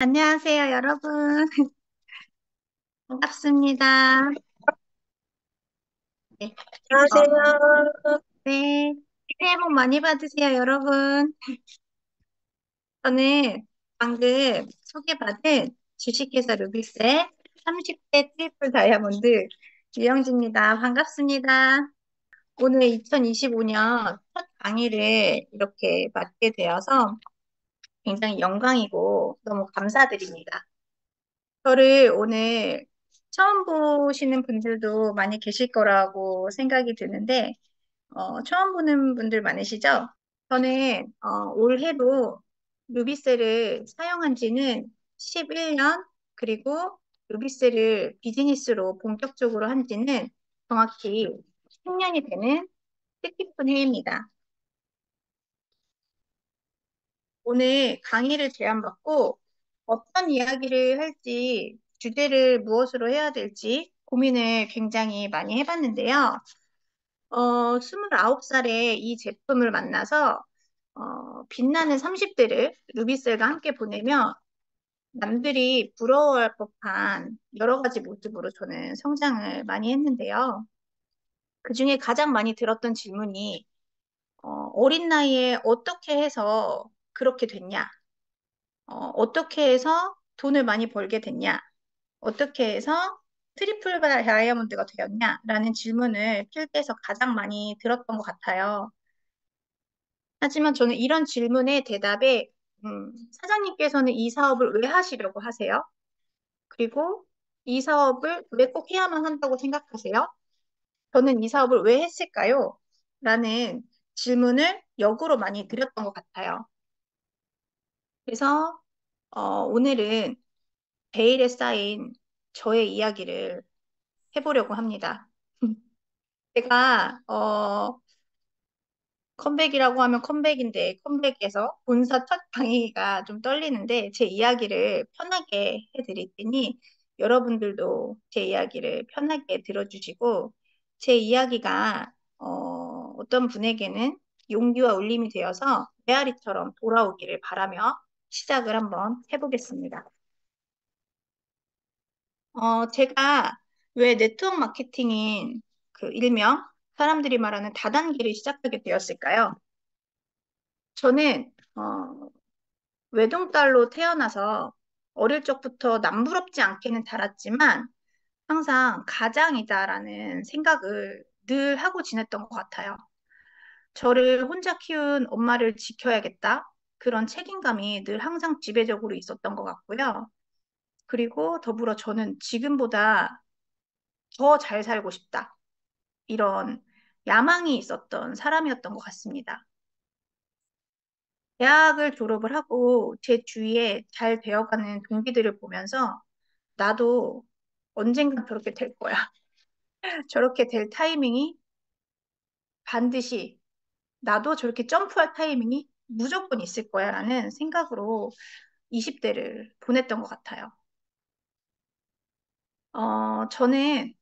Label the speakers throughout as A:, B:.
A: 안녕하세요, 여러분. 반갑습니다. 네, 어,
B: 안녕하세요.
A: 네. 새해 복 많이 받으세요, 여러분. 저는 방금 소개받은 주식회사 루비스의 30대 트리플 다이아몬드 유영지입니다. 반갑습니다. 오늘 2025년 첫 강의를 이렇게 맡게 되어서 굉장히 영광이고 너무 감사드립니다. 저를 오늘 처음 보시는 분들도 많이 계실 거라고 생각이 드는데, 처음 보는 분들 많으시죠? 저는 올해로 루비셀을 사용한 지는 11년, 그리고 루비셀을 비즈니스로 본격적으로 한 지는 정확히 10년이 되는 뜻깊은 해입니다. 오늘 강의를 제안받고 어떤 이야기를 할지, 주제를 무엇으로 해야 될지 고민을 굉장히 많이 해봤는데요. 29살에 이 제품을 만나서 빛나는 30대를 루비셀과 함께 보내며 남들이 부러워할 법한 여러 가지 모습으로 저는 성장을 많이 했는데요. 그중에 가장 많이 들었던 질문이 어린 나이에 어떻게 해서 그렇게 됐냐? 어떻게 해서 돈을 많이 벌게 됐냐? 어떻게 해서 트리플 다이아몬드가 되었냐? 라는 질문을 필드에서 가장 많이 들었던 것 같아요. 하지만 저는 이런 질문의 대답에, 사장님께서는 이 사업을 왜 하시려고 하세요? 그리고 이 사업을 왜 꼭 해야만 한다고 생각하세요? 저는 이 사업을 왜 했을까요? 라는 질문을 역으로 많이 드렸던 것 같아요. 그래서 오늘은 베일에 쌓인 저의 이야기를 해보려고 합니다. 제가 컴백이라고 하면 컴백인데 컴백에서 본사 첫 강의가 좀 떨리는데 제 이야기를 편하게 해드릴 테니 여러분들도 제 이야기를 편하게 들어주시고 제 이야기가 어떤 분에게는 용기와 울림이 되어서 메아리처럼 돌아오기를 바라며 시작을 한번 해보겠습니다. 제가 왜 네트워크 마케팅인 그 일명 사람들이 말하는 다단계를 시작하게 되었을까요? 저는 외동딸로 태어나서 어릴 적부터 남부럽지 않게는 자랐지만 항상 가장이다라는 생각을 늘 하고 지냈던 것 같아요. 저를 혼자 키운 엄마를 지켜야겠다. 그런 책임감이 늘 항상 지배적으로 있었던 것 같고요. 그리고 더불어 저는 지금보다 더 잘 살고 싶다. 이런 야망이 있었던 사람이었던 것 같습니다. 대학을 졸업을 하고 제 주위에 잘 되어가는 동기들을 보면서 나도 언젠간 저렇게 될 거야. 저렇게 될 타이밍이 반드시 나도 저렇게 점프할 타이밍이 무조건 있을 거야 라는 생각으로 20대를 보냈던 것 같아요. 저는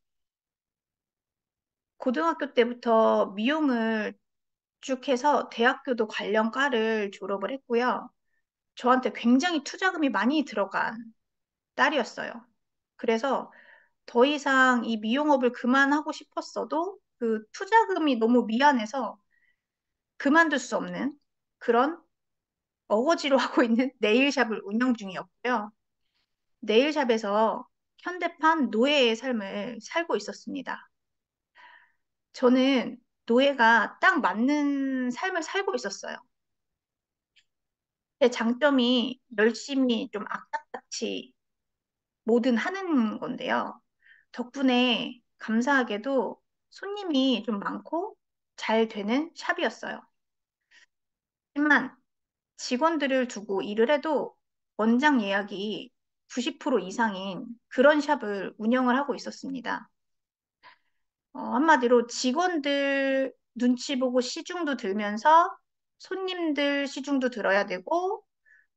A: 고등학교 때부터 미용을 쭉 해서 대학교도 관련 과를 졸업을 했고요. 저한테 굉장히 투자금이 많이 들어간 딸이었어요. 그래서 더 이상 이 미용업을 그만하고 싶었어도 그 투자금이 너무 미안해서 그만둘 수 없는 그런 어거지로 하고 있는 네일샵을 운영 중이었고요. 네일샵에서 현대판 노예의 삶을 살고 있었습니다. 저는 노예가 딱 맞는 삶을 살고 있었어요. 제 장점이 열심히 좀 악착같이 뭐든 하는 건데요. 덕분에 감사하게도 손님이 좀 많고 잘 되는 샵이었어요. 하지만 직원들을 두고 일을 해도 원장 예약이 90% 이상인 그런 샵을 운영을 하고 있었습니다. 한마디로 직원들 눈치 보고 시중도 들면서 손님들 시중도 들어야 되고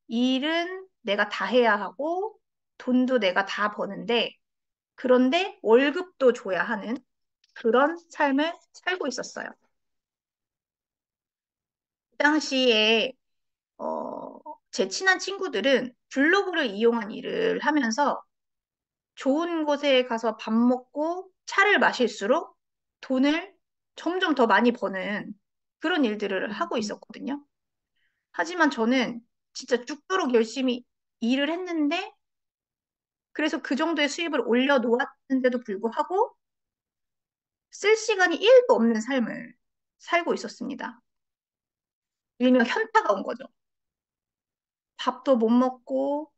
A: 일은 내가 다 해야 하고 돈도 내가 다 버는데 그런데 월급도 줘야 하는 그런 삶을 살고 있었어요. 그 당시에 제 친한 친구들은 블로그를 이용한 일을 하면서 좋은 곳에 가서 밥 먹고 차를 마실수록 돈을 점점 더 많이 버는 그런 일들을 하고 있었거든요. 하지만 저는 진짜 죽도록 열심히 일을 했는데, 그래서 그 정도의 수입을 올려놓았는데도 불구하고 쓸 시간이 1도 없는 삶을 살고 있었습니다. 일명 현타가 온 거죠. 밥도 못 먹고,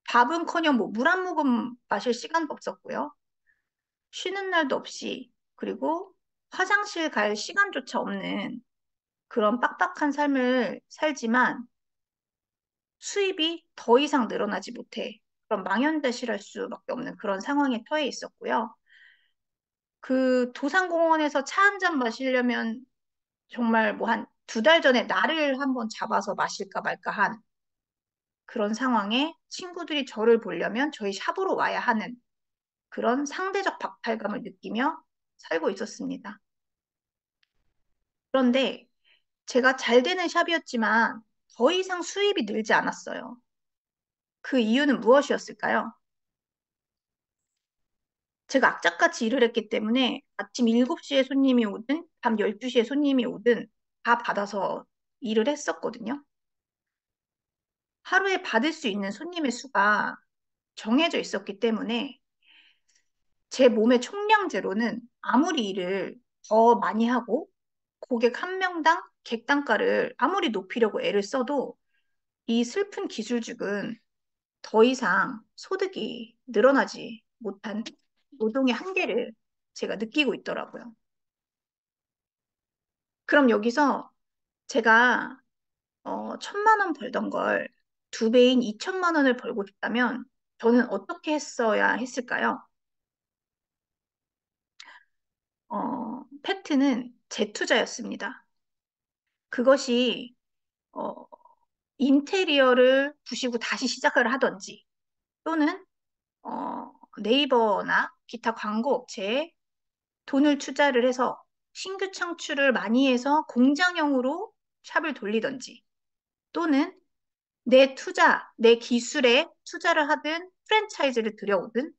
A: 밥은커녕 뭐 물 한 모금 마실 시간도 없었고요. 쉬는 날도 없이, 그리고 화장실 갈 시간조차 없는 그런 빡빡한 삶을 살지만 수입이 더 이상 늘어나지 못해 그런 망연자실할 수밖에 없는 그런 상황에 처해 있었고요. 그 도산공원에서 차 한 잔 마시려면 정말 뭐 한 두 달 전에 날을 한번 잡아서 마실까 말까 한 그런 상황에 친구들이 저를 보려면 저희 샵으로 와야 하는 그런 상대적 박탈감을 느끼며 살고 있었습니다. 그런데 제가 잘 되는 샵이었지만 더 이상 수입이 늘지 않았어요. 그 이유는 무엇이었을까요? 제가 악착같이 일을 했기 때문에 아침 7시에 손님이 오든 밤 12시에 손님이 오든 다 받아서 일을 했었거든요. 하루에 받을 수 있는 손님의 수가 정해져 있었기 때문에 제 몸의 총량제로는 아무리 일을 더 많이 하고 고객 한 명당 객단가를 아무리 높이려고 애를 써도 이 슬픈 기술죽은 더 이상 소득이 늘어나지 못한 노동의 한계를 제가 느끼고 있더라고요. 그럼 여기서 제가 1,000만 원 벌던 걸 2배인 2천만 원을 벌고 싶다면 저는 어떻게 했어야 했을까요? 팩트는 재투자였습니다. 그것이 어, 인테리어를 부시고 다시 시작을 하던지 또는 네이버나 기타 광고 업체에 돈을 투자를 해서 신규 창출을 많이 해서 공장형으로 샵을 돌리던지 또는 내 투자, 내 기술에 투자를 하든 프랜차이즈를 들여오든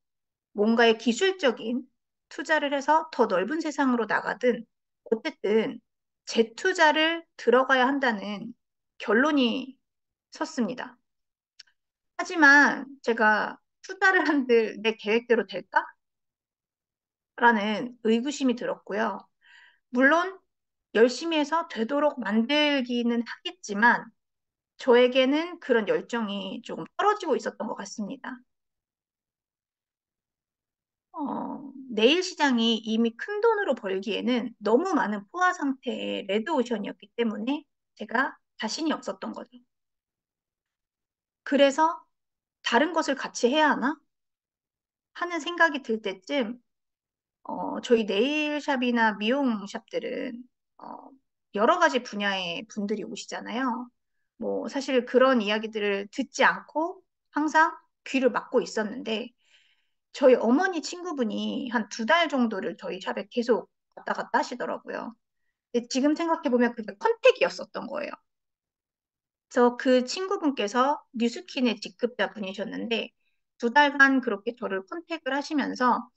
A: 뭔가의 기술적인 투자를 해서 더 넓은 세상으로 나가든 어쨌든 재투자를 들어가야 한다는 결론이 섰습니다. 하지만 제가 투자를 한들 내 계획대로 될까? 라는 의구심이 들었고요. 물론 열심히 해서 되도록 만들기는 하겠지만 저에게는 그런 열정이 조금 떨어지고 있었던 것 같습니다. 내일 시장이 이미 큰 돈으로 벌기에는 너무 많은 포화 상태의 레드오션이었기 때문에 제가 자신이 없었던 거죠. 그래서 다른 것을 같이 해야 하나 하는 생각이 들 때쯤 저희 네일샵이나 미용샵들은 어, 여러 가지 분야의 분들이 오시잖아요. 뭐 사실 그런 이야기들을 듣지 않고 항상 귀를 막고 있었는데 저희 어머니 친구분이 한 2달 정도를 저희 샵에 계속 왔다 갔다 하시더라고요. 근데 지금 생각해보면 그게 컨택이었었던 거예요. 그래서 그 친구분께서 뉴스킨의 직급자 분이셨는데 2달간 그렇게 저를 컨택을 하시면서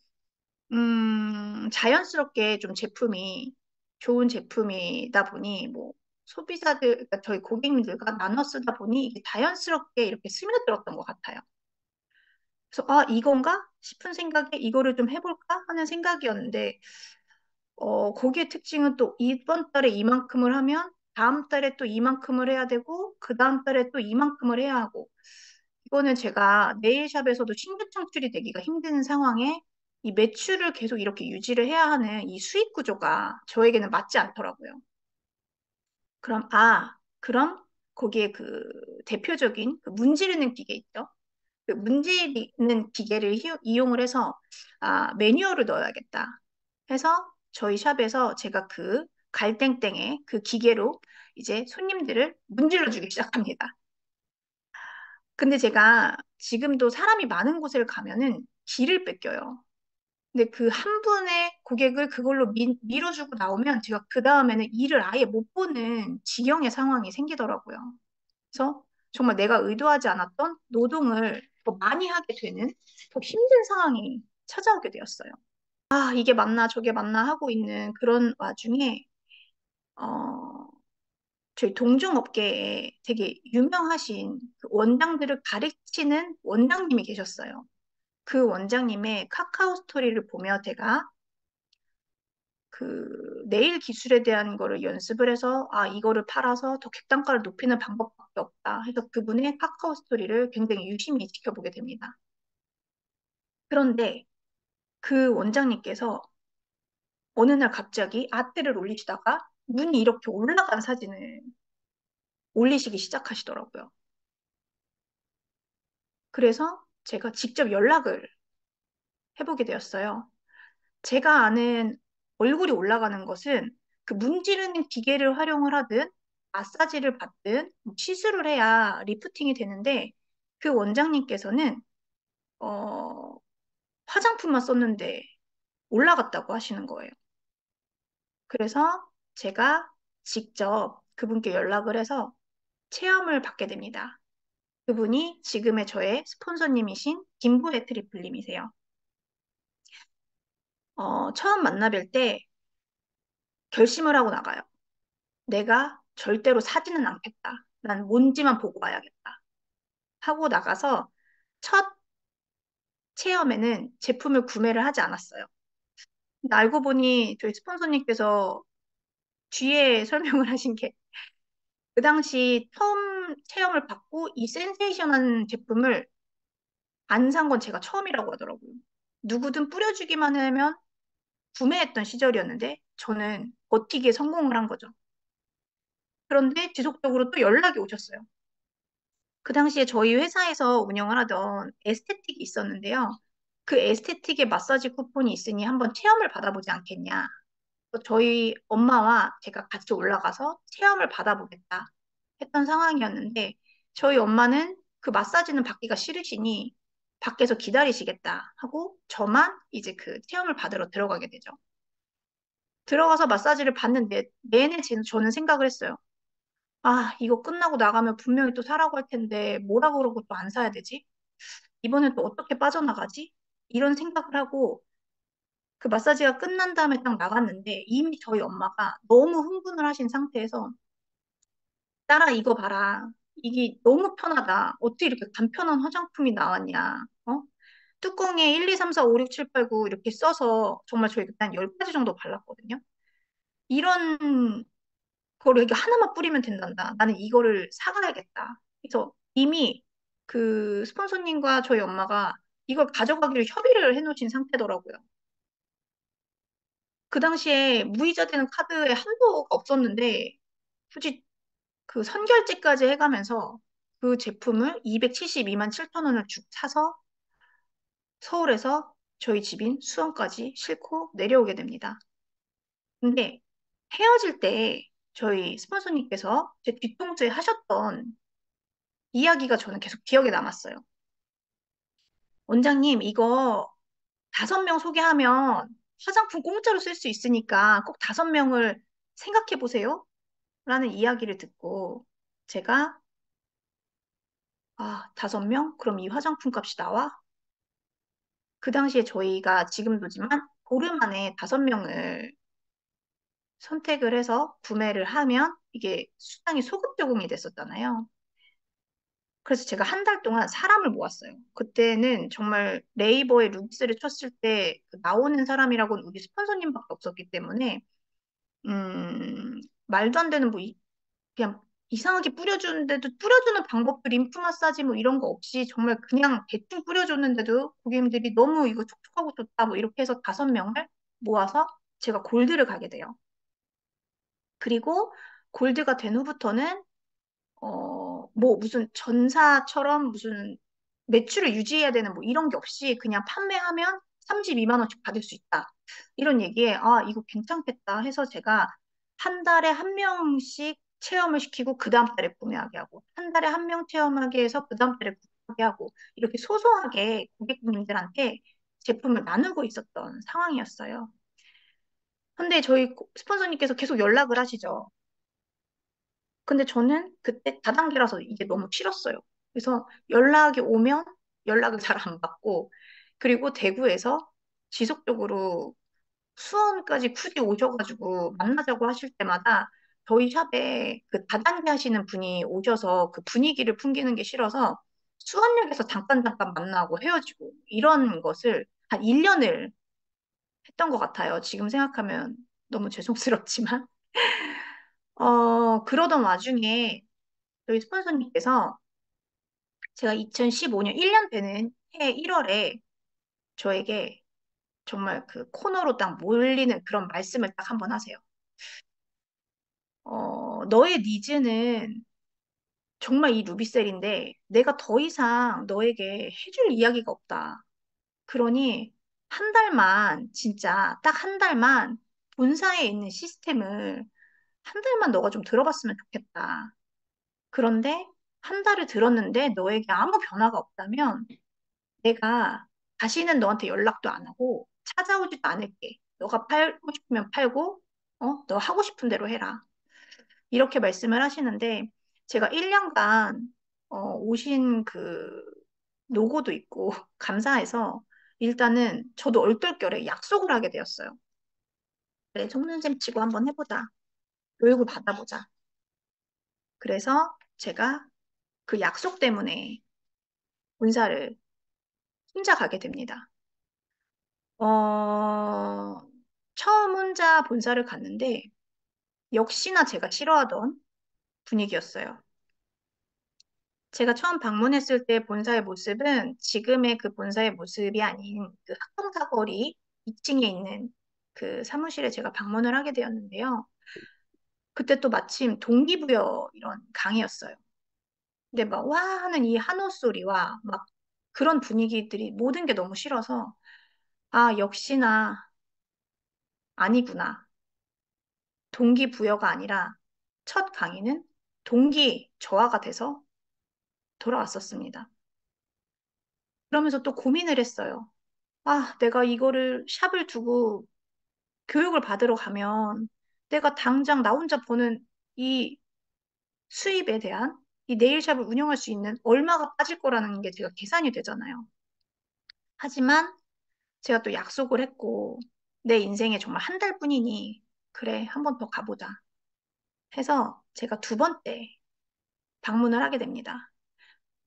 A: 자연스럽게 좀 제품이 좋은 제품이다 보니 뭐 소비자들, 그러니까 저희 고객님들과 나눠 쓰다 보니 이게 자연스럽게 이렇게 스며들었던 것 같아요. 그래서 아, 이건가 싶은 생각에 이거를 좀 해볼까 하는 생각이었는데 거기에 특징은 또 이번 달에 이만큼을 하면 다음 달에 또 이만큼을 해야 되고 그 다음 달에 또 이만큼을 해야 하고 이거는 제가 네일샵에서도 신규 창출이 되기가 힘든 상황에 이 매출을 계속 이렇게 유지를 해야 하는 이 수익 구조가 저에게는 맞지 않더라고요. 그럼 거기에 그 대표적인 그 문지르는 기계 있죠? 그 문지르는 기계를 이용을 해서 매뉴얼을 넣어야겠다 해서 저희 샵에서 제가 그 갈땡땡에 그 기계로 이제 손님들을 문질러 주기 시작합니다. 근데 제가 지금도 사람이 많은 곳을 가면은 길을 뺏겨요. 근데 그 한 분의 고객을 그걸로 밀어주고 나오면 제가 그 다음에는 일을 아예 못 보는 지경의 상황이 생기더라고요. 그래서 정말 내가 의도하지 않았던 노동을 더 많이 하게 되는 더 힘든 상황이 찾아오게 되었어요. 아, 이게 맞나 저게 맞나 하고 있는 그런 와중에 어, 저희 동종업계에 되게 유명하신 그 원장들을 가르치는 원장님이 계셨어요. 그 원장님의 카카오 스토리를 보며 제가 그 네일 기술에 대한 거를 연습을 해서 아, 이거를 팔아서 더 객단가를 높이는 방법밖에 없다 해서 그분의 카카오 스토리를 굉장히 유심히 지켜보게 됩니다. 그런데 그 원장님께서 어느 날 갑자기 아트를 올리시다가 눈이 이렇게 올라간 사진을 올리시기 시작하시더라고요. 그래서 제가 직접 연락을 해보게 되었어요. 제가 아는 얼굴이 올라가는 것은 그 문지르는 기계를 활용을 하든 마사지를 받든 뭐 시술을 해야 리프팅이 되는데 그 원장님께서는 어, 화장품만 썼는데 올라갔다고 하시는 거예요. 그래서 제가 직접 그분께 연락을 해서 체험을 받게 됩니다. 그분이 지금의 저의 스폰서님이신 김부혜 트리플님이세요. 처음 만나뵐 때 결심을 하고 나가요. 내가 절대로 사지는 않겠다. 난 뭔지만 보고 와야겠다. 하고 나가서 첫 체험에는 제품을 구매를 하지 않았어요. 근데 알고 보니 저희 스폰서님께서 뒤에 설명을 하신 게 그 당시 처음 체험을 받고 이 센세이션한 제품을 안 산 건 제가 처음이라고 하더라고요. 누구든 뿌려주기만 하면 구매했던 시절이었는데 저는 버티기에 성공을 한 거죠. 그런데 지속적으로 또 연락이 오셨어요. 그 당시에 저희 회사에서 운영을 하던 에스테틱이 있었는데요. 그 에스테틱의 마사지 쿠폰이 있으니 한번 체험을 받아보지 않겠냐. 그래서 저희 엄마와 제가 같이 올라가서 체험을 받아보겠다 했던 상황이었는데 저희 엄마는 그 마사지는 받기가 싫으시니 밖에서 기다리시겠다 하고 저만 이제 그 체험을 받으러 들어가게 되죠. 들어가서 마사지를 받는데 내내 저는 생각을 했어요. 아, 이거 끝나고 나가면 분명히 또 사라고 할 텐데 뭐라 그러고 또 안 사야 되지? 이번엔 또 어떻게 빠져나가지? 이런 생각을 하고 그 마사지가 끝난 다음에 딱 나갔는데 이미 저희 엄마가 너무 흥분을 하신 상태에서 딸아 이거 봐라. 이게 너무 편하다. 어떻게 이렇게 간편한 화장품이 나왔냐? 어? 뚜껑에 1, 2, 3, 4, 5, 6, 7, 8, 9 이렇게 써서 정말 저희 그때 한 10가지 정도 발랐거든요. 이런 거를 이렇게 하나만 뿌리면 된단다. 나는 이거를 사가야겠다. 그래서 이미 그 스폰서님과 저희 엄마가 이걸 가져가기로 협의를 해놓으신 상태더라고요. 그 당시에 무이자 되는 카드에 한도가 없었는데 굳이 그 선결제까지 해가면서 그 제품을 272만 7천 원을 주고 사서 서울에서 저희 집인 수원까지 싣고 내려오게 됩니다. 근데 헤어질 때 저희 스폰서님께서 제 뒤통수에 하셨던 이야기가 저는 계속 기억에 남았어요. 원장님, 이거 5명 소개하면 화장품 공짜로 쓸 수 있으니까 꼭 5명을 생각해 보세요. 라는 이야기를 듣고 제가 5명? 그럼 이 화장품 값이 나와? 그 당시에 저희가 지금도지만 보름 안에 5명을 선택을 해서 구매를 하면 이게 수당이 소급 적용이 됐었잖아요. 그래서 제가 한 달 동안 사람을 모았어요. 그때는 정말 네이버에 루비스를 쳤을 때 그 나오는 사람이라고는 우리 스폰서님밖에 없었기 때문에 말도 안 되는 뭐 그냥 이상하게 뿌려주는데도 뿌려주는 방법도 림프 마사지 뭐 이런 거 없이 정말 그냥 대충 뿌려줬는데도 고객님들이 너무 이거 촉촉하고 좋다 뭐 이렇게 해서 5명을 모아서 제가 골드를 가게 돼요. 그리고 골드가 된 후부터는 뭐 무슨 전사처럼 무슨 매출을 유지해야 되는 뭐 이런 게 없이 그냥 판매하면 32만 원씩 받을 수 있다. 이런 얘기에 아, 이거 괜찮겠다 해서 제가 한 달에 한 명씩 체험을 시키고 그 다음 달에 구매하게 하고 한 달에 한 명 체험하게 해서 그 다음 달에 구매하게 하고 이렇게 소소하게 고객님들한테 제품을 나누고 있었던 상황이었어요. 근데 저희 스폰서님께서 계속 연락을 하시죠. 근데 저는 그때 다단계라서 이게 너무 싫었어요. 그래서 연락이 오면 연락을 잘 안 받고, 그리고 대구에서 지속적으로 수원까지 굳이 오셔가지고 만나자고 하실 때마다 저희 샵에 그 다단계 하시는 분이 오셔서 그 분위기를 풍기는 게 싫어서 수원역에서 잠깐 만나고 헤어지고 이런 것을 한 1년을 했던 것 같아요. 지금 생각하면 너무 죄송스럽지만. 그러던 와중에 저희 스폰서님께서 제가 2015년 1년 되는 해 1월에 저에게 정말 그 코너로 딱 몰리는 그런 말씀을 딱 한번 하세요. 너의 니즈는 정말 이 루비셀인데 내가 더 이상 너에게 해줄 이야기가 없다. 그러니 한 달만 진짜 딱 한 달만 본사에 있는 시스템을 한 달만 너가 좀 들어봤으면 좋겠다. 그런데 한 달을 들었는데 너에게 아무 변화가 없다면 내가 다시는 너한테 연락도 안 하고 찾아오지도 않을게. 너가 팔고 싶으면 팔고, 너 하고 싶은 대로 해라. 이렇게 말씀을 하시는데 제가 1년간 오신 그 노고도 있고 감사해서 일단은 저도 얼떨결에 약속을 하게 되었어요. 그래, 속는셈 치고 한번 해보자. 교육을 받아보자. 그래서 제가 그 약속 때문에 본사를 혼자 가게 됩니다. 어, 처음 혼자 본사를 갔는데 역시나 제가 싫어하던 분위기였어요. 제가 처음 방문했을 때 본사의 모습은 지금의 그 본사의 모습이 아닌 그 학동사거리 2층에 있는 그 사무실에 제가 방문을 하게 되었는데요. 그때 또 마침 동기부여 이런 강의였어요. 근데 막 와 하는 이 한호 소리와 막 그런 분위기들이 모든 게 너무 싫어서 아, 역시나 아니구나. 동기부여가 아니라 첫 강의는 동기 저하가 돼서 돌아왔었습니다. 그러면서 또 고민을 했어요. 아, 내가 이거를 샵을 두고 교육을 받으러 가면 내가 당장 나 혼자 버는 이 수입에 대한 이 네일샵을 운영할 수 있는 얼마가 빠질 거라는 게 제가 계산이 되잖아요. 하지만 제가 또 약속을 했고 내 인생에 정말 한 달뿐이니 그래, 한 번 더 가보자 해서 제가 두 번째 방문을 하게 됩니다.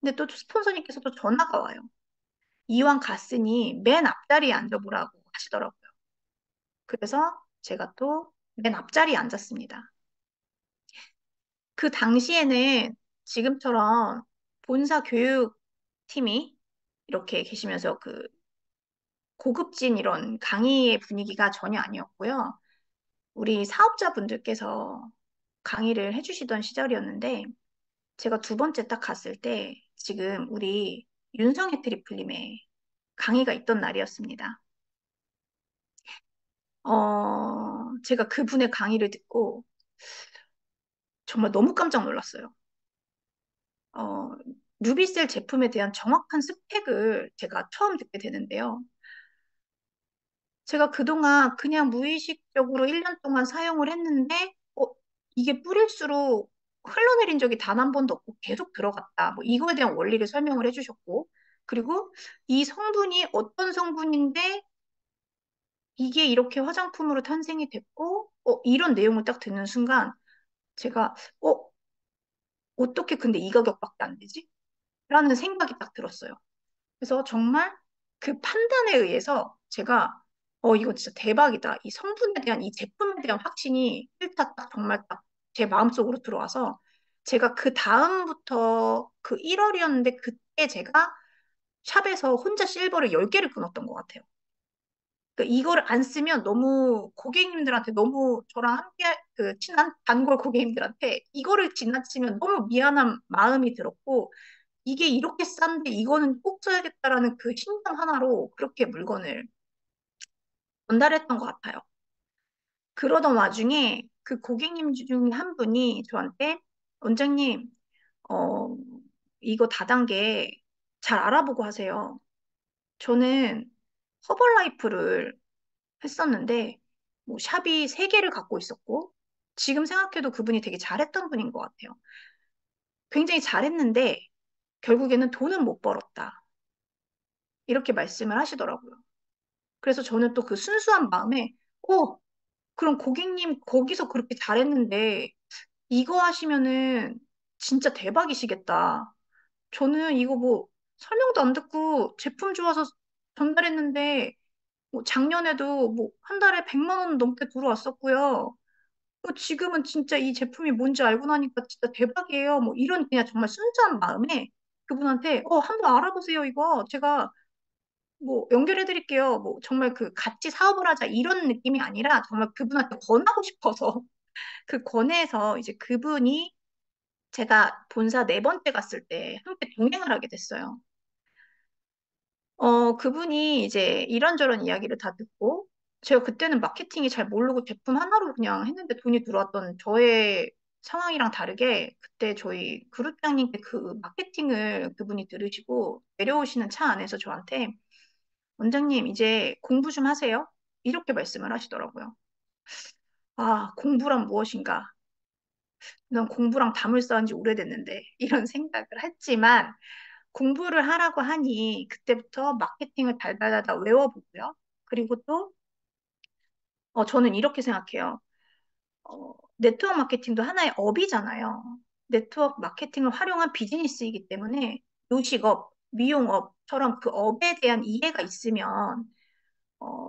A: 근데 또 스폰서님께서도 전화가 와요. 이왕 갔으니 맨 앞자리에 앉아보라고 하시더라고요. 그래서 제가 또 맨 앞자리에 앉았습니다. 그 당시에는 지금처럼 본사 교육팀이 이렇게 계시면서 그 고급진 이런 강의의 분위기가 전혀 아니었고요. 우리 사업자분들께서 강의를 해주시던 시절이었는데 제가 두 번째 딱 갔을 때 지금 우리 윤성혜 트리플님의 강의가 있던 날이었습니다. 제가 그분의 강의를 듣고 정말 너무 깜짝 놀랐어요. 어, 루비셀 제품에 대한 정확한 스펙을 제가 처음 듣게 되는데요. 제가 그동안 그냥 무의식적으로 1년 동안 사용을 했는데, 이게 뿌릴수록 흘러내린 적이 단 한 번도 없고 계속 들어갔다. 뭐 이거에 대한 원리를 설명을 해주셨고, 그리고 이 성분이 어떤 성분인데 이게 이렇게 화장품으로 탄생이 됐고, 이런 내용을 딱 듣는 순간 제가, 어떻게 근데 이 가격밖에 안 되지? 라는 생각이 딱 들었어요. 그래서 정말 그 판단에 의해서 제가 이거 진짜 대박이다. 이 성분에 대한 이 제품에 대한 확신이 일단 딱 정말 딱 제 마음속으로 들어와서 제가 그 다음부터 그 1월이었는데 그때 제가 샵에서 혼자 실버를 10개를 끊었던 것 같아요. 그러니까 이거를 안 쓰면 너무 고객님들한테 너무 저랑 함께 그 친한 단골 고객님들한테 이거를 지나치면 너무 미안한 마음이 들었고 이게 이렇게 싼데 이거는 꼭 써야겠다라는 그 심정 하나로 그렇게 물건을 전달했던 것 같아요. 그러던 와중에 그 고객님 중에 한 분이 저한테 원장님, 어, 이거 다단계 잘 알아보고 하세요. 저는 허벌라이프를 했었는데 뭐 샵이 3개를 갖고 있었고 지금 생각해도 그분이 되게 잘했던 분인 것 같아요. 굉장히 잘했는데 결국에는 돈은 못 벌었다. 이렇게 말씀을 하시더라고요. 그래서 저는 또 그 순수한 마음에, 그럼 고객님 거기서 그렇게 잘했는데 이거 하시면은 진짜 대박이시겠다. 저는 이거 뭐 설명도 안 듣고 제품 좋아서 전달했는데 뭐 작년에도 뭐 한 달에 100만 원 넘게 들어왔었고요. 지금은 진짜 이 제품이 뭔지 알고 나니까 진짜 대박이에요. 뭐 이런 그냥 정말 순수한 마음에 그분한테 한번 알아보세요. 이거 제가 뭐 연결해 드릴게요. 뭐 정말 그 같이 사업을 하자 이런 느낌이 아니라 정말 그분한테 권하고 싶어서 그 권해서 이제 그분이 제가 본사 네 번째 갔을 때 함께 동행을 하게 됐어요. 그분이 이제 이런저런 이야기를 다 듣고, 제가 그때는 마케팅이 잘 모르고 제품 하나로 그냥 했는데 돈이 들어왔던 저의 상황이랑 다르게, 그때 저희 그룹장님께 그 마케팅을 그분이 들으시고 내려오시는 차 안에서 저한테, 원장님, 이제 공부 좀 하세요. 이렇게 말씀을 하시더라고요. 아, 공부란 무엇인가? 난 공부랑 담을 쌓은 지 오래됐는데, 이런 생각을 했지만, 공부를 하라고 하니 그때부터 마케팅을 달달달달 외워보고요. 그리고 또 저는 이렇게 생각해요. 네트워크 마케팅도 하나의 업이잖아요. 네트워크 마케팅을 활용한 비즈니스이기 때문에 요식업, 미용업처럼 그 업에 대한 이해가 있으면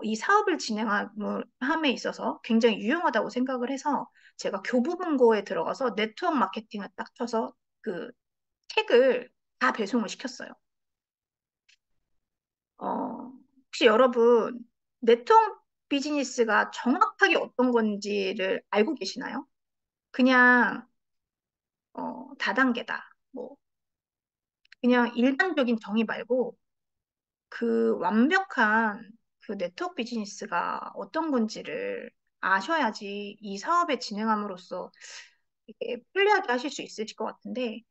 A: 이 사업을 진행함에 있어서 굉장히 유용하다고 생각을 해서 제가 교보문고에 들어가서 네트워크 마케팅을 딱 쳐서 그 책을 다 배송을 시켰어요. 혹시 여러분, 네트워크 비즈니스가 정확하게 어떤 건지를 알고 계시나요? 그냥, 다단계다. 뭐, 그냥 일반적인 정의 말고 그 완벽한 그 네트워크 비즈니스가 어떤 건지를 아셔야지 이 사업에 진행함으로써 이게 편리하게 하실 수 있으실 것 같은데,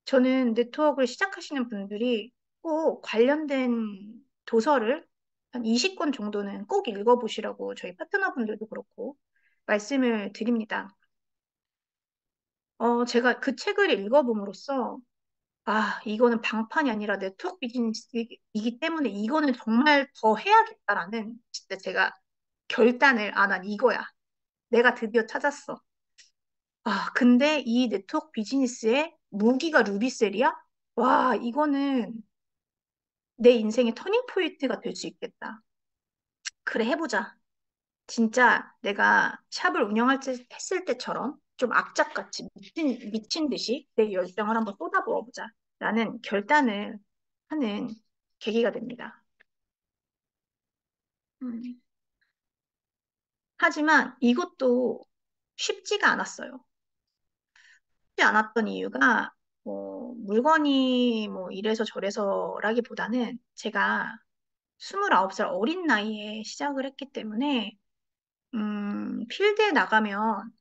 A: 저는 네트워크를 시작하시는 분들이 꼭 관련된 도서를 한 20권 정도는 꼭 읽어보시라고 저희 파트너분들도 그렇고 말씀을 드립니다. 제가 그 책을 읽어봄으로써 이거는 방판이 아니라 네트워크 비즈니스이기 때문에 이거는 정말 더 해야겠다라는 진짜 제가 결단을 난 이거야. 내가 드디어 찾았어. 근데 이 네트워크 비즈니스의 무기가 루비셀이야? 와, 이거는 내 인생의 터닝 포인트가 될 수 있겠다. 그래, 해보자. 진짜 내가 샵을 했을 때처럼 좀 악착같이 미친 듯이 내 열정을 한번 쏟아부어보자. 라는 결단을 하는 계기가 됩니다. 음. 하지만 이것도 쉽지가 않았어요. 쉽지 않았던 이유가 뭐 물건이 뭐 이래서 저래서라기보다는 제가 29살 어린 나이에 시작을 했기 때문에 필드에 나가면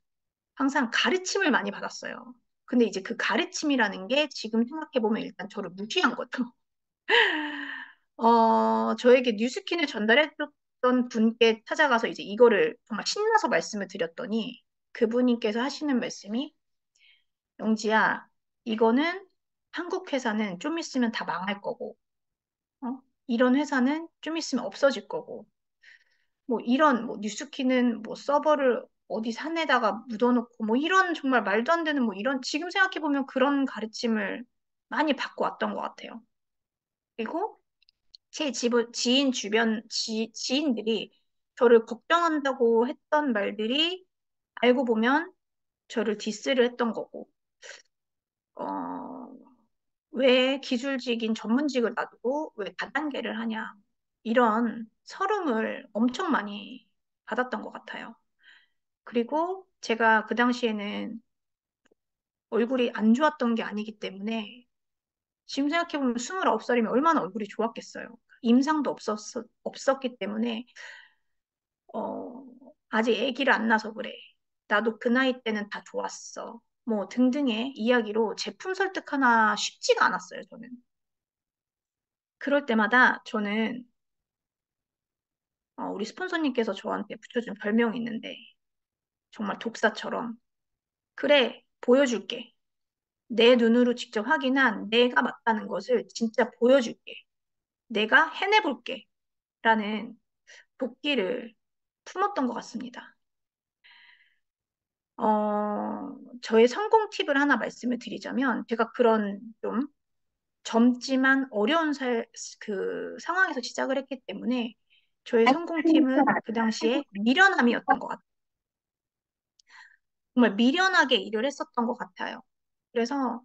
A: 항상 가르침을 많이 받았어요. 근데 이제 그 가르침이라는 게 지금 생각해보면 일단 저를 무시한 거죠. 저에게 뉴스킨을 전달해줬던 분께 찾아가서 이제 이거를 정말 신나서 말씀을 드렸더니 그분께서 하시는 말씀이, 영지야, 이거는 한국 회사는 좀 있으면 다 망할 거고, 이런 회사는 좀 있으면 없어질 거고, 뭐 이런 뭐 뉴스키는 뭐 서버를 어디 산에다가 묻어놓고 뭐 이런 정말 말도 안 되는 뭐 이런 지금 생각해 보면 그런 가르침을 많이 받고 왔던 것 같아요. 그리고 제 지인 주변 지인들이 저를 걱정한다고 했던 말들이 알고 보면 저를 디스를 했던 거고, 어, 왜 기술직인 전문직을 놔두고 왜 다단계를 하냐 이런 서름을 엄청 많이 받았던 것 같아요. 그리고 제가 그 당시에는 얼굴이 안 좋았던 게 아니기 때문에 지금 생각해보면 29살이면 얼마나 얼굴이 좋았겠어요. 임상도 없었기 때문에 어, 아직 아기를 안 낳아서 그래. 나도 그 나이 때는 다 좋았어. 뭐 등등의 이야기로 제품 설득 하나 쉽지가 않았어요, 저는. 그럴 때마다 저는 우리 스폰서님께서 저한테 붙여준 별명이 있는데 정말 독사처럼. 그래, 보여줄게. 내 눈으로 직접 확인한 내가 맞다는 것을 진짜 보여줄게. 내가 해내볼게. 라는 도끼를 품었던 것 같습니다. 저의 성공 팁을 하나 말씀을 드리자면, 제가 그런 좀 젊지만 어려운 그 상황에서 시작을 했기 때문에, 저의 성공 팁은 그 당시에 미련함이었던 것 같아요. 정말 미련하게 일을 했었던 것 같아요. 그래서,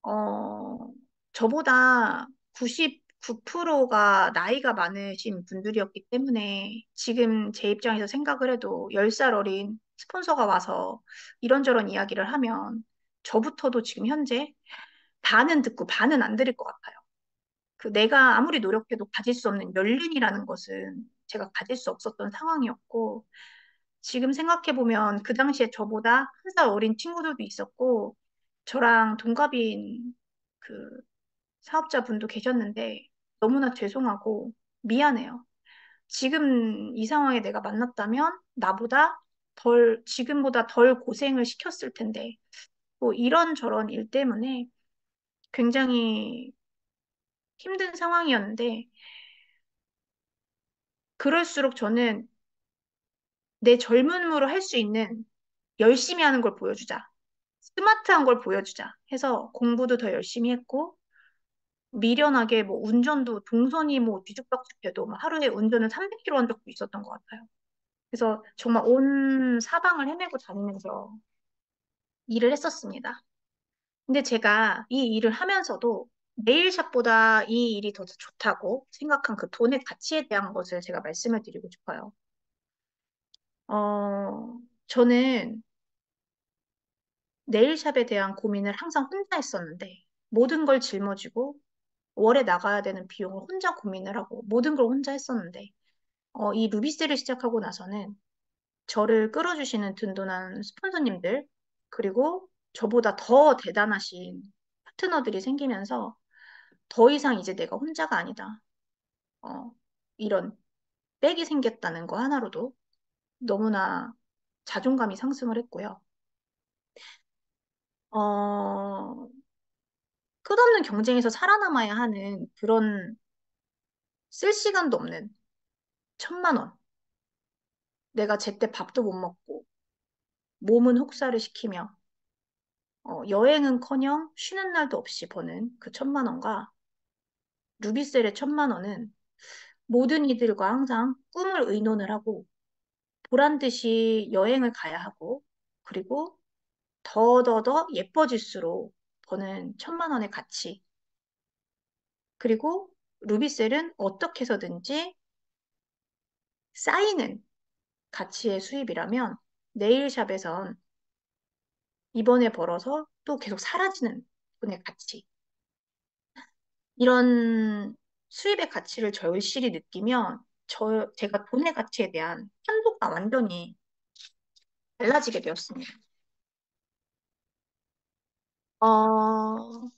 A: 어, 저보다 99%가 나이가 많으신 분들이었기 때문에 지금 제 입장에서 생각을 해도 10살 어린 스폰서가 와서 이런저런 이야기를 하면 저부터도 지금 현재 반은 듣고 반은 안 들을 것 같아요. 그 내가 아무리 노력해도 가질 수 없는 연륜이라는 것은 제가 가질 수 없었던 상황이었고 지금 생각해보면 그 당시에 저보다 한 살 어린 친구들도 있었고 저랑 동갑인 그 사업자분도 계셨는데 너무나 죄송하고 미안해요. 지금 이 상황에 내가 만났다면 나보다 지금보다 덜 고생을 시켰을 텐데 뭐 이런저런 일 때문에 굉장히 힘든 상황이었는데 그럴수록 저는 내 젊음으로 할 수 있는 열심히 하는 걸 보여주자. 스마트한 걸 보여주자 해서 공부도 더 열심히 했고 미련하게 뭐 운전도 동선이 뭐 뒤죽박죽해도 뭐 하루에 운전을 300km 한 적도 있었던 것 같아요. 그래서 정말 온 사방을 헤매고 다니면서 일을 했었습니다. 근데 제가 이 일을 하면서도 네일샵보다 이 일이 더 좋다고 생각한 그 돈의 가치에 대한 것을 제가 말씀을 드리고 싶어요. 저는 네일샵에 대한 고민을 항상 혼자 했었는데 모든 걸 짊어지고 월에 나가야 되는 비용을 혼자 고민을 하고 모든 걸 혼자 했었는데 이 루비스를 시작하고 나서는 저를 끌어주시는 든든한 스폰서님들, 그리고 저보다 더 대단하신 파트너들이 생기면서 더 이상 이제 내가 혼자가 아니다. 어, 이런 백이 생겼다는 거 하나로도 너무나 자존감이 상승을 했고요. 어, 끝없는 경쟁에서 살아남아야 하는 그런 쓸 시간도 없는 1,000만 원. 내가 제때 밥도 못 먹고 몸은 혹사를 시키며 여행은커녕 쉬는 날도 없이 버는 그 1,000만 원과 루비셀의 1,000만 원은 모든 이들과 항상 꿈을 의논을 하고 보란 듯이 여행을 가야 하고 그리고 더더더 예뻐질수록 버는 1,000만 원의 가치 그리고 루비셀은 어떻게 해서든지 쌓이는 가치의 수입이라면 네일샵에선 이번에 벌어서 또 계속 사라지는 돈의 가치 이런 수입의 가치를 절실히 느끼면 제가 돈의 가치에 대한 한도가 완전히 달라지게 되었습니다. 어,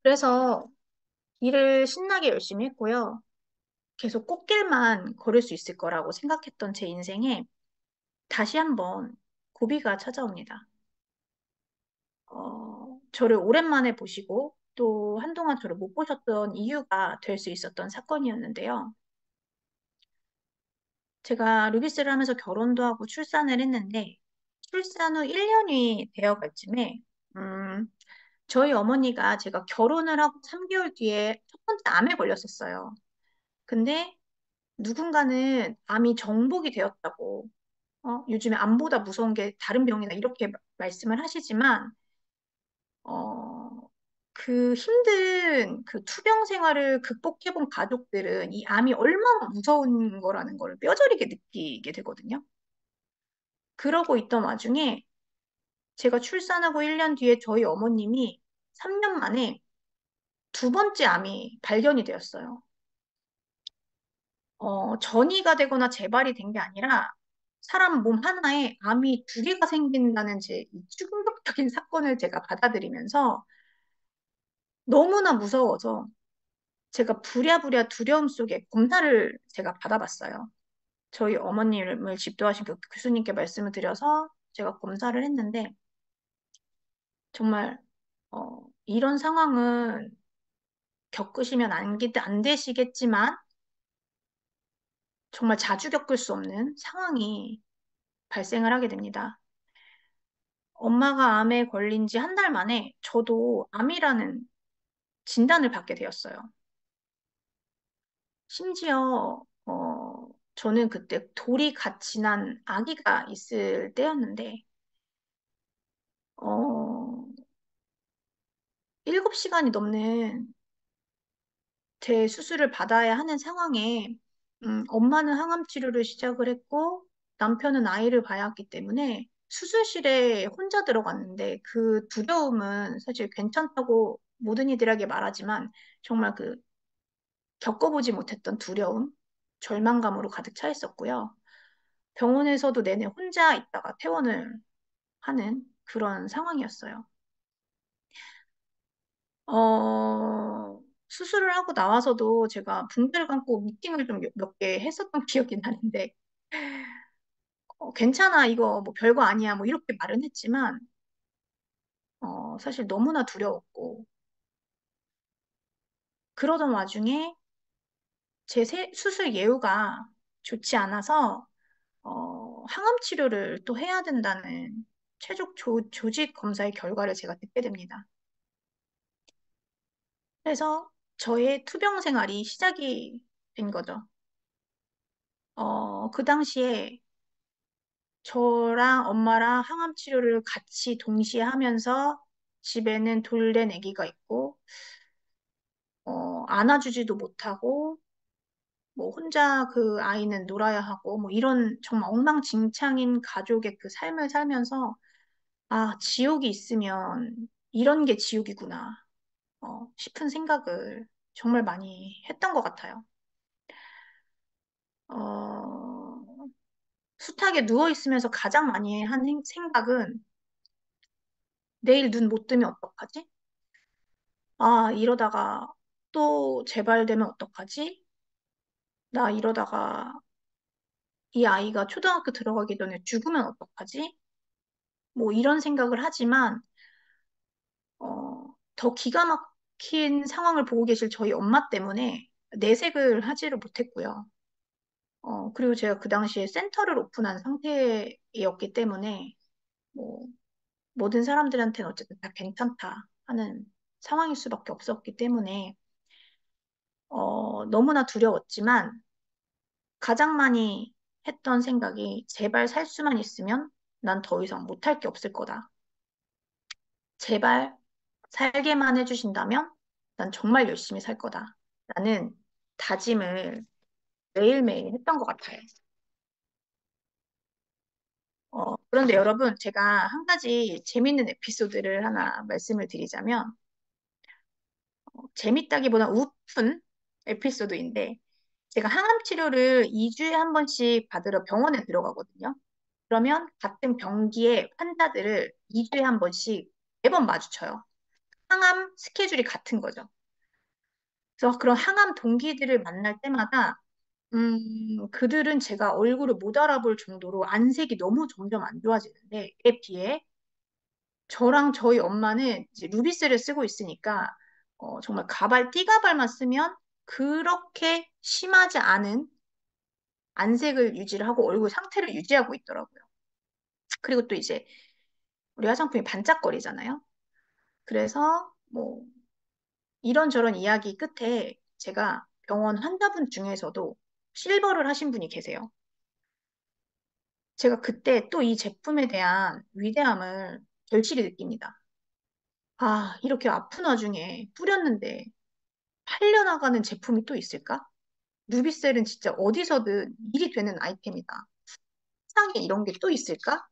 A: 그래서 일을 신나게 열심히 했고요. 계속 꽃길만 걸을 수 있을 거라고 생각했던 제 인생에 다시 한번 고비가 찾아옵니다. 저를 오랜만에 보시고 또 한동안 저를 못 보셨던 이유가 될 수 있었던 사건이었는데요. 제가 루비스를 하면서 결혼도 하고 출산을 했는데 출산 후 1년이 되어갈 쯤에 음, 저희 어머니가 제가 결혼을 하고 3개월 뒤에 첫 번째 암에 걸렸었어요. 근데 누군가는 암이 정복이 되었다고 요즘에 암보다 무서운 게 다른 병이다 이렇게 말씀을 하시지만 어, 그 힘든 그 투병 생활을 극복해본 가족들은 이 암이 얼마나 무서운 거라는 걸 뼈저리게 느끼게 되거든요. 그러고 있던 와중에 제가 출산하고 1년 뒤에 저희 어머님이 3년 만에 두 번째 암이 발견이 되었어요. 전이가 되거나 재발이 된 게 아니라 사람 몸 하나에 암이 두 개가 생긴다는 이 충격적인 사건을 제가 받아들이면서 너무나 무서워서 제가 부랴부랴 두려움 속에 검사를 제가 받아봤어요. 저희 어머님을 집도하신 그 교수님께 말씀을 드려서 제가 검사를 했는데 정말 이런 상황은 겪으시면 안 되시겠지만 정말 자주 겪을 수 없는 상황이 발생을 하게 됩니다. 엄마가 암에 걸린 지 한 달 만에 저도 암이라는 진단을 받게 되었어요. 심지어, 저는 그때 돌이 같이 난 아기가 있을 때였는데, 어, 7시간이 넘는 재수술을 받아야 하는 상황에, 엄마는 항암 치료를 시작을 했고, 남편은 아이를 봐야 했기 때문에 수술실에 혼자 들어갔는데 그 두려움은 사실 괜찮다고 모든 이들에게 말하지만 정말 그 겪어보지 못했던 두려움, 절망감으로 가득 차 있었고요. 병원에서도 내내 혼자 있다가 퇴원을 하는 그런 상황이었어요. 수술을 하고 나와서도 제가 붕대를 감고 미팅을 좀 몇 개 했었던 기억이 나는데, 괜찮아, 이거 뭐 별거 아니야, 뭐 이렇게 말은 했지만, 사실 너무나 두려웠고, 그러던 와중에 제 수술 예후가 좋지 않아서, 항암 치료를 또 해야 된다는 최종 조직 검사의 결과를 제가 듣게 됩니다. 그래서 저의 투병 생활이 시작이 된 거죠. 그 당시에 저랑 엄마랑 항암 치료를 같이 동시에 하면서 집에는 돌된 아기가 있고, 안아주지도 못하고, 뭐 혼자 그 아이는 놀아야 하고, 뭐 이런 정말 엉망진창인 가족의 그 삶을 살면서, 아, 지옥이 있으면 이런 게 지옥이구나, 싶은 생각을 정말 많이 했던 것 같아요. 어, 숱하게 누워있으면서 가장 많이 한 생각은 내일 눈 못 뜨면 어떡하지? 아, 이러다가 또 재발되면 어떡하지? 나 이러다가 이 아이가 초등학교 들어가기 전에 죽으면 어떡하지? 뭐 이런 생각을 하지만, 더 기가 막힌 상황을 보고 계실 저희 엄마 때문에 내색을 하지를 못했고요. 그리고 제가 그 당시에 센터를 오픈한 상태였기 때문에, 뭐, 모든 사람들한테는 어쨌든 다 괜찮다 하는 상황일 수밖에 없었기 때문에, 너무나 두려웠지만, 가장 많이 했던 생각이 제발 살 수만 있으면 난 더 이상 못할 게 없을 거다. 제발 살게만 해주신다면 난 정말 열심히 살 거다. 라는 다짐을 매일매일 했던 것 같아요. 그런데 여러분, 제가 한 가지 재밌는 에피소드를 하나 말씀을 드리자면, 재밌다기보다 우픈 에피소드인데, 제가 항암 치료를 2주에 한 번씩 받으러 병원에 들어가거든요. 그러면 같은 병기의 환자들을 2주에 한 번씩 매번 마주쳐요. 항암 스케줄이 같은 거죠. 그래서 그런 항암 동기들을 만날 때마다 그들은 제가 얼굴을 못 알아볼 정도로 안색이 너무 점점 안 좋아지는데, 에 비해 저랑 저희 엄마는 이제 루비스를 쓰고 있으니까 정말 띠가발만 쓰면 그렇게 심하지 않은 안색을 유지를 하고 얼굴 상태를 유지하고 있더라고요. 그리고 또 이제 우리 화장품이 반짝거리잖아요. 그래서 뭐 이런저런 이야기 끝에 제가 병원 환자분 중에서도 실버를 하신 분이 계세요. 제가 그때 또 이 제품에 대한 위대함을 절실히 느낍니다. 아, 이렇게 아픈 와중에 뿌렸는데 팔려나가는 제품이 또 있을까? 누비셀은 진짜 어디서든 일이 되는 아이템이다. 세상에 이런 게 또 있을까?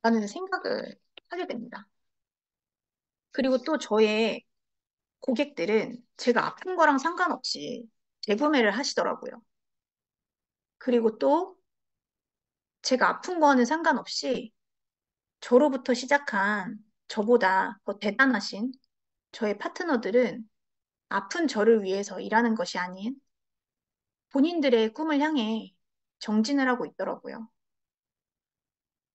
A: 라는 생각을 하게 됩니다. 그리고 또 저의 고객들은 제가 아픈 거랑 상관없이 재구매를 하시더라고요. 그리고 또 제가 아픈 거와는 상관없이 저로부터 시작한 저보다 더 대단하신 저의 파트너들은 아픈 저를 위해서 일하는 것이 아닌 본인들의 꿈을 향해 정진을 하고 있더라고요.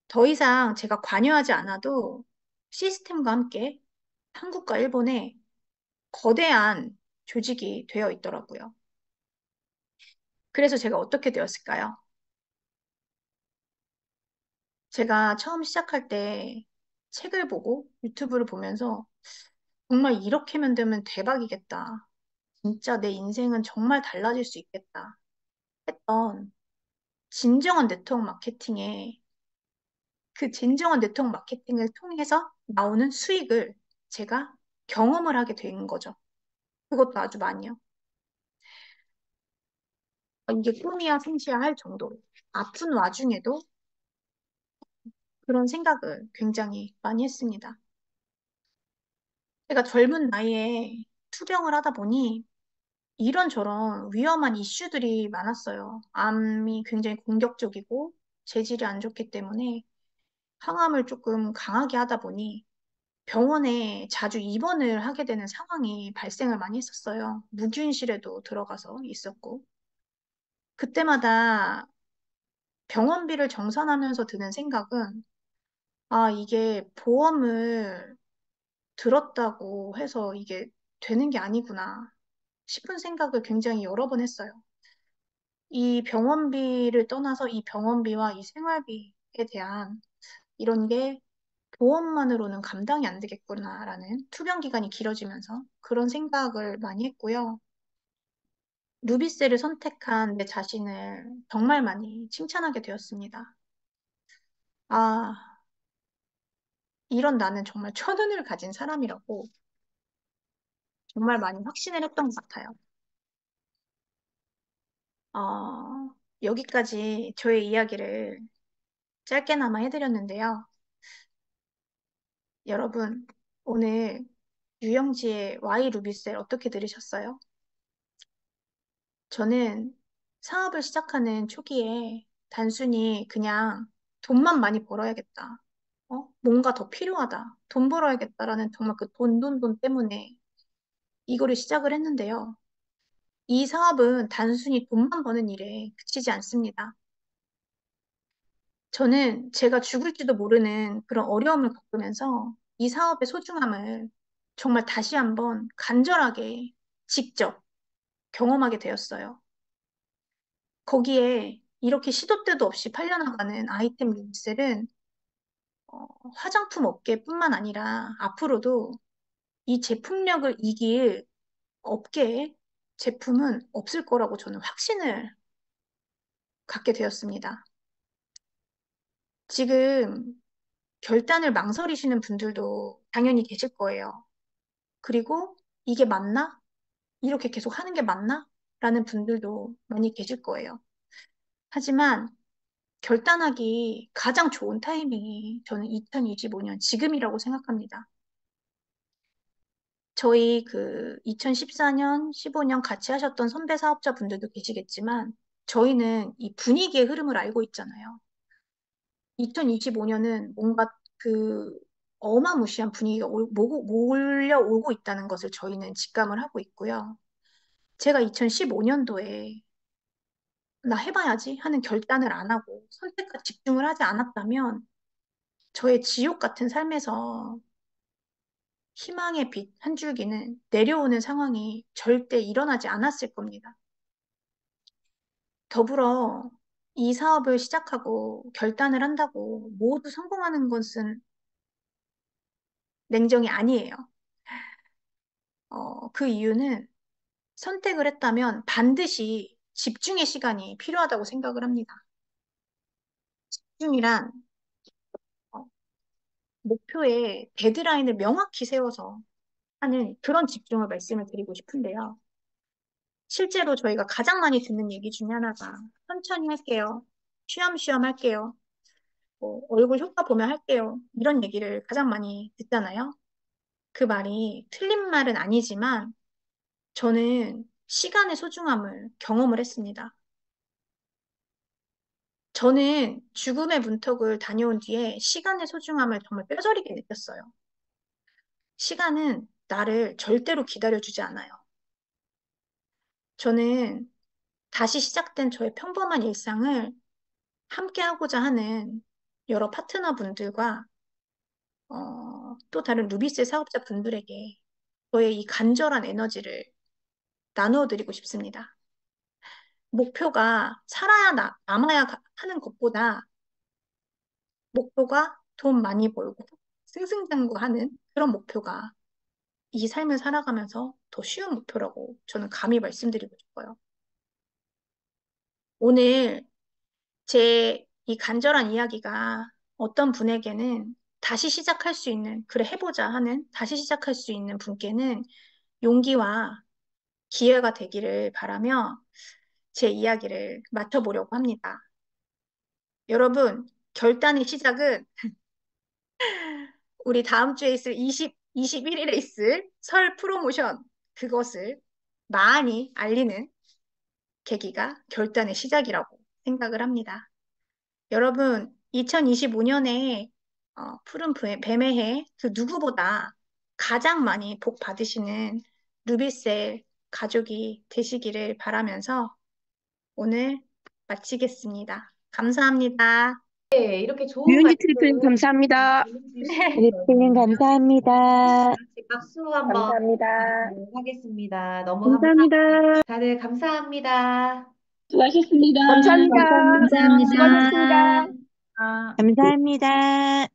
A: 더 이상 제가 관여하지 않아도 시스템과 함께 한국과 일본에 거대한 조직이 되어 있더라고요. 그래서 제가 어떻게 되었을까요? 제가 처음 시작할 때 책을 보고 유튜브를 보면서 정말 이렇게만 되면 대박이겠다. 진짜 내 인생은 정말 달라질 수 있겠다. 했던 진정한 네트워크 마케팅에 그 진정한 네트워크 마케팅을 통해서 나오는 수익을 제가 경험을 하게 된 거죠. 그것도 아주 많이요. 이게 꿈이야 생시야 할 정도로 아픈 와중에도 그런 생각을 굉장히 많이 했습니다. 제가 젊은 나이에 투병을 하다 보니 이런저런 위험한 이슈들이 많았어요. 암이 굉장히 공격적이고 재질이 안 좋기 때문에 항암을 조금 강하게 하다 보니 병원에 자주 입원을 하게 되는 상황이 발생을 많이 했었어요. 무균실에도 들어가서 있었고. 그때마다 병원비를 정산하면서 드는 생각은, 아, 이게 보험을 들었다고 해서 이게 되는 게 아니구나 싶은 생각을 굉장히 여러 번 했어요. 이 병원비를 떠나서 이 병원비와 이 생활비에 대한 이런 게 보험만으로는 감당이 안 되겠구나라는 투병 기간이 길어지면서 그런 생각을 많이 했고요. 루비셀을 선택한 내 자신을 정말 많이 칭찬하게 되었습니다. 아, 이런 나는 정말 천운을 가진 사람이라고 정말 많이 확신을 했던 것 같아요. 여기까지 저의 이야기를 짧게나마 해드렸는데요. 여러분, 오늘 유영지의 와이 루비셀 어떻게 들으셨어요? 저는 사업을 시작하는 초기에 단순히 그냥 돈만 많이 벌어야겠다. 뭔가 더 필요하다. 돈 벌어야겠다라는 정말 그 돈 때문에 이거를 시작을 했는데요. 이 사업은 단순히 돈만 버는 일에 그치지 않습니다. 저는 제가 죽을지도 모르는 그런 어려움을 겪으면서 이 사업의 소중함을 정말 다시 한번 간절하게 직접 경험하게 되었어요. 거기에 이렇게 시도 때도 없이 팔려나가는 아이템 리셀은 화장품 업계뿐만 아니라 앞으로도 이 제품력을 이길 업계에 제품은 없을 거라고 저는 확신을 갖게 되었습니다. 지금 결단을 망설이시는 분들도 당연히 계실 거예요. 그리고 이게 맞나? 이렇게 계속 하는 게 맞나? 라는 분들도 많이 계실 거예요. 하지만 결단하기 가장 좋은 타이밍이 저는 2025년 지금이라고 생각합니다. 저희 그 2014년, 15년 같이 하셨던 선배 사업자분들도 계시겠지만 저희는 이 분위기의 흐름을 알고 있잖아요. 2025년은 뭔가 그 어마무시한 분위기가 몰려오고 있다는 것을 저희는 직감을 하고 있고요. 제가 2015년도에 나 해봐야지 하는 결단을 안 하고 선택과 집중을 하지 않았다면 저의 지옥 같은 삶에서 희망의 빛 한 줄기는 내려오는 상황이 절대 일어나지 않았을 겁니다. 더불어 이 사업을 시작하고 결단을 한다고 모두 성공하는 것은 냉정이 아니에요. 그 이유는 선택을 했다면 반드시 집중의 시간이 필요하다고 생각을 합니다. 집중이란 어, 목표에 데드라인을 명확히 세워서 하는 그런 집중을 말씀을 드리고 싶은데요. 실제로 저희가 가장 많이 듣는 얘기 중에 하나가 천천히 할게요. 쉬엄쉬엄 할게요. 얼굴 효과 보면 할게요. 이런 얘기를 가장 많이 듣잖아요. 그 말이 틀린 말은 아니지만 저는 시간의 소중함을 경험을 했습니다. 저는 죽음의 문턱을 다녀온 뒤에 시간의 소중함을 정말 뼈저리게 느꼈어요. 시간은 나를 절대로 기다려주지 않아요. 저는 다시 시작된 저의 평범한 일상을 함께 하고자 하는 여러 파트너분들과 또 다른 루비스 사업자분들에게 저의 이 간절한 에너지를 나누어 드리고 싶습니다. 목표가 남아야 하는 것보다 목표가 돈 많이 벌고 승승장구하는 그런 목표가 이 삶을 살아가면서 더 쉬운 목표라고 저는 감히 말씀드리고 싶어요. 오늘 제 이 간절한 이야기가 어떤 분에게는 다시 시작할 수 있는, 그래 해보자 하는, 다시 시작할 수 있는 분께는 용기와 기회가 되기를 바라며 제 이야기를 마쳐보려고 합니다. 여러분, 결단의 시작은 우리 다음 주에 있을 21일에 있을 설 프로모션, 그것을 많이 알리는 계기가 결단의 시작이라고 생각을 합니다. 여러분, 2025년에 푸른 뱀의 해, 그 누구보다 가장 많이 복 받으시는 루비셀 가족이 되시기를 바라면서 오늘 마치겠습니다. 감사합니다.
B: 네, 이렇게 좋은
C: 유은지
B: 말씀
C: 트리플님 감사합니다.
B: 들려주시기
A: 네,
C: 트리플님
B: 전에
C: 감사합니다.
B: 같이 박수 한번
C: 감사합니다.
B: 드리도록 하겠습니다. 너무 감사합니다.
C: 감사합니다.
B: 다들 감사합니다.
C: 수고하셨습니다.
D: 감사합니다.
C: 감사합니다.
D: 수고하셨습니다.
C: 수고하셨습니다.
B: 아.
C: 감사합니다.